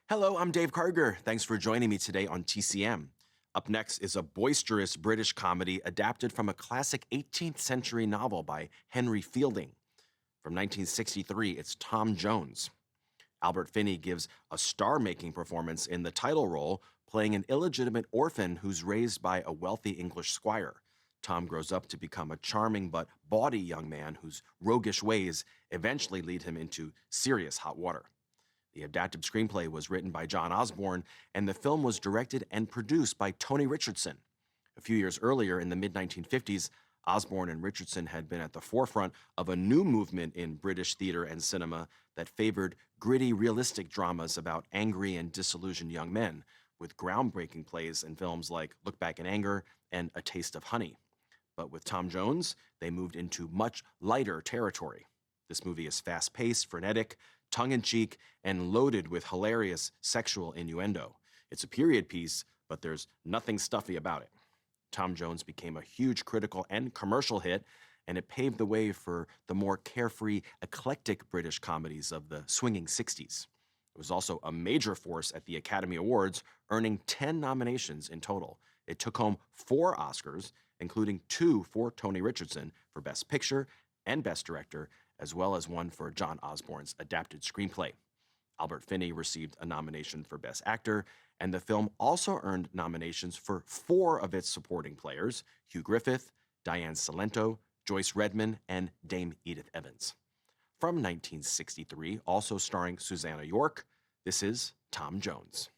Hello, I'm Dave Karger. Thanks for joining me today on TCM. Up next is a boisterous British comedy adapted from a classic 18th century novel by Henry Fielding. From 1963, it's Tom Jones. Albert Finney gives a star-making performance in the title role, playing an illegitimate orphan who's raised by a wealthy English squire. Tom grows up to become a charming but bawdy young man whose roguish ways eventually lead him into serious hot water. The adapted screenplay was written by John Osborne, and the film was directed and produced by Tony Richardson. A few years earlier, in the mid-1950s, Osborne and Richardson had been at the forefront of a new movement in British theater and cinema that favored gritty, realistic dramas about angry and disillusioned young men, with groundbreaking plays and films like Look Back in Anger and A Taste of Honey. But with Tom Jones, they moved into much lighter territory. This movie is fast-paced, frenetic, tongue-in-cheek, and loaded with hilarious sexual innuendo. It's a period piece, but there's nothing stuffy about it. Tom Jones became a huge critical and commercial hit, and it paved the way for the more carefree, eclectic British comedies of the swinging 60s. It was also a major force at the Academy Awards, earning 10 nominations in total. It took home 4 Oscars, including 2 for Tony Richardson for Best Picture and Best Director, as well as one for John Osborne's adapted screenplay. Albert Finney received a nomination for Best Actor, and the film also earned nominations for 4 of its supporting players: Hugh Griffith, Diane Salento, Joyce Redman, and Dame Edith Evans. From 1963, also starring Susanna York, this is Tom Jones.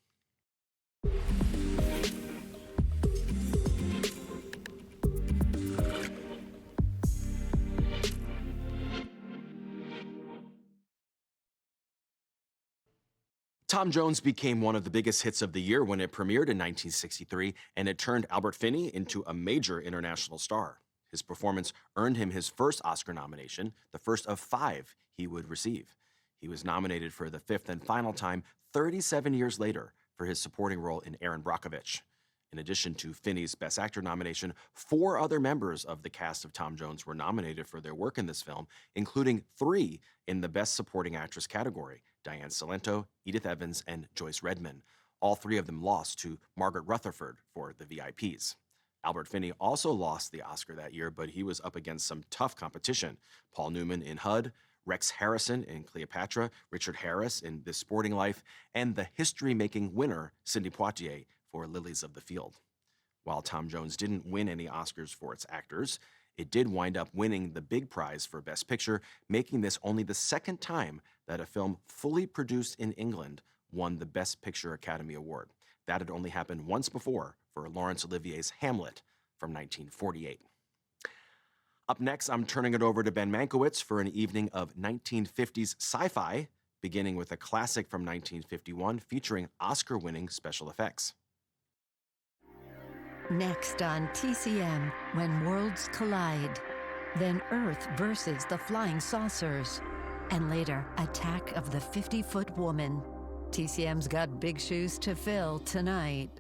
Tom Jones became one of the biggest hits of the year when it premiered in 1963, and it turned Albert Finney into a major international star. His performance earned him his first Oscar nomination, the first of 5 he would receive. He was nominated for the 5th and final time 37 years later for his supporting role in Erin Brockovich. In addition to Finney's Best Actor nomination, 4 other members of the cast of Tom Jones were nominated for their work in this film, including 3 in the Best Supporting Actress category: Diane Salento, Edith Evans, and Joyce Redman. All 3 of them lost to Margaret Rutherford for The VIPs. Albert Finney also lost the Oscar that year, but he was up against some tough competition: Paul Newman in HUD, Rex Harrison in Cleopatra, Richard Harris in This Sporting Life, and the history-making winner, Sidney Poitier, for Lilies of the Field. While Tom Jones didn't win any Oscars for its actors, it did wind up winning the big prize for Best Picture, making this only the second time that a film fully produced in England won the Best Picture Academy Award. That had only happened once before for Laurence Olivier's Hamlet from 1948. Up next, I'm turning it over to Ben Mankiewicz for an evening of 1950s sci-fi, beginning with a classic from 1951 featuring Oscar-winning special effects. Next on TCM, When Worlds Collide. Then Earth versus the Flying Saucers. And later, Attack of the 50-Foot Woman. TCM's got big shoes to fill tonight.